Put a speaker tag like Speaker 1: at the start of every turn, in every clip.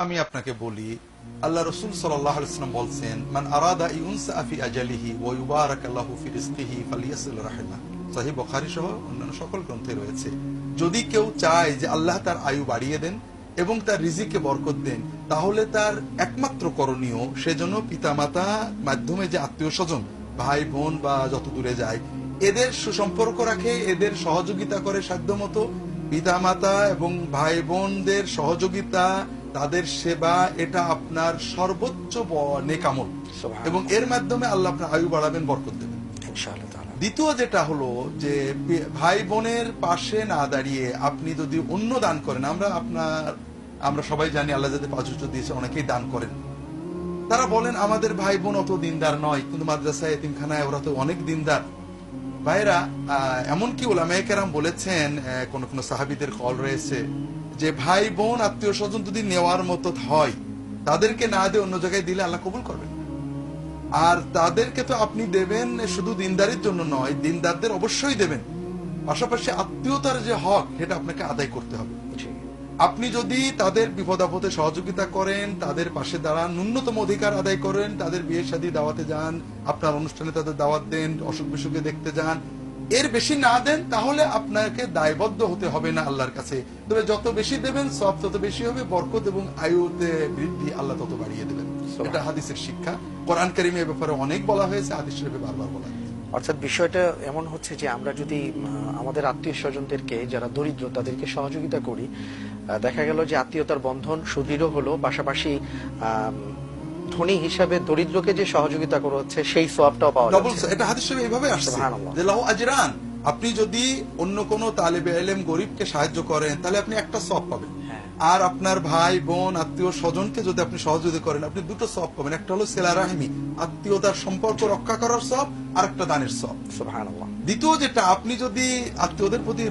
Speaker 1: আমি আপনাকে বলি, আল্লাহ রাসূল সাল্লাল্লাহু আলাইহি ওয়াসাল্লাম বলছেন, মান আরাদা ইউনসা ফি আজালিহি ওয়া ইউবারাকাল্লাহু ফি রিজকিহি ফালিয়াসিল রাহিমা। সহিহ বুখারী সহ অন্যান্য সকল গ্রন্থে রয়েছে। যদি কেউ চায় যে আল্লাহ তার আয়ু বাড়িয়ে দেন এবং তার রিজিকে বরকত দেন, তাহলে তার একমাত্র করণীয় সেজন্য পিতামাতা মাধ্যমে যে আত্মীয় স্বজন, ভাই বোন বা যত দূরে যায়, এদের সুসম্পর্ক রাখে, এদের সহযোগিতা করে সাধ্যমতো। পিতামাতা এবং ভাই বোনদের সহযোগিতা, তাদের সেবা, এটা আপনার সর্বোচ্চ নেকামল এবং এর মাধ্যমে আল্লাহ আপনার আয়ু বাড়াবেন, বরকত দেবেন ইনশাআল্লাহ। দ্বিতীয় যেটা হলো যে ভাই বোনের পাশে না দাঁড়িয়ে আপনি যদি অন্য দান করেন, আমরা সবাই জানি আল্লাহ যাদের প্রাচুর্য দিয়েছে অনেকেই দান করেন। তারা বলেন আমাদের ভাই বোন অত দিনদার নয়, কিন্তু মাদ্রাসায় এতিমখানায় ওরা তো অনেক দিনদার। ভাইরা, এমনকি উলামায়ে কেরাম বলেছেন, কোন কোন সাহাবীদের কল রয়েছে যে ভাই বোন আত্মীয় স্বজন যদি নেওয়ার মতো হয়, তাদেরকে না দিয়ে অন্য জায়গায় দিলে আল্লাহ কবুল করবেন। আর তাদেরকে তো আপনি দেবেন শুধু দিনদারির জন্য নয়, দিনদারদের অবশ্যই দেবেন, পাশাপাশি আত্মীয়তার যে হক সেটা আপনাকে আদায় করতে হবে। আপনি যদি তাদের বিপদ আপদে সহযোগিতা করেন, তাদের পাশে দাঁড়ান, ন্যূনতম অধিকার আদায় করেন, তাদের বিয়ে শাদী দাওয়াতে যান, আপনার অনুষ্ঠানে তাদের দাওয়াত দেন, অসুখ বিসুখে দেখতে যান, এর বেশি না দেন, তাহলে আপনাকে দায়বদ্ধ হতে হবে না আল্লাহর কাছে। তবে যত বেশি দেবেন সব তত বেশি হবে, বরকত এবং আয়ুতে বৃদ্ধি আল্লাহ তত বাড়িয়ে দেবেন। এটা হাদিসের শিক্ষা। কোরআন কারীমে ব্যাপারে অনেক বলা হয়েছে, হাদিস শরীফে বারবার বলা হয়েছে।
Speaker 2: অর্থাৎ বিষয়টা এমন হচ্ছে যে আমরা যদি আমাদের আত্মীয় স্বজনদেরকে যারা দরিদ্র তাদেরকে সহযোগিতা করি, দেখা গেল যে আত্মীয়তার বন্ধন সুদৃঢ় হলো, পাশাপাশি ধনী হিসাবে দরিদ্রকে যে সহযোগিতা করা হচ্ছে সেই সওয়াবটাও পাওয়া যাচ্ছে।
Speaker 1: এটা হাদিস শরীফে এইভাবে আসছে যে লাহু আজরান। আপনি যদি অন্য কোন তালেবে ইলম গরিবকে সাহায্য করেন, তাহলে আপনি একটা সওয়াব পাবেন। আর আপনার ভাই বোন আত্মীয় স্বজনকে যদি আপনি সহযোগিতা করেন, আপনি দুটো সওয়াব পাবেন। একটা হলো সিলা রাহমি, আত্মীয়তার সম্পর্ক রক্ষা করার সওয়াব, আর একটা দানের সওয়াব। সুবহানাল্লাহ। দ্বিতীয় যেটা, আপনি যদি আত্মীয়দের প্রতি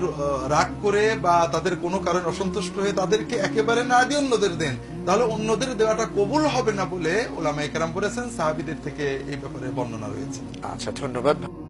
Speaker 1: রাগ করে বা তাদের কোনো কারণে অসন্তুষ্ট হয়ে তাদেরকে একেবারে না দিয়ে অন্যদের দেন, তাহলে অন্যদের দেওয়াটা কবুল হবে না বলে উলামায়ে কেরাম বলেছেন। সাহাবীদের থেকে এই ব্যাপারে বর্ণনা রয়েছে।
Speaker 2: আচ্ছা, ধন্যবাদ।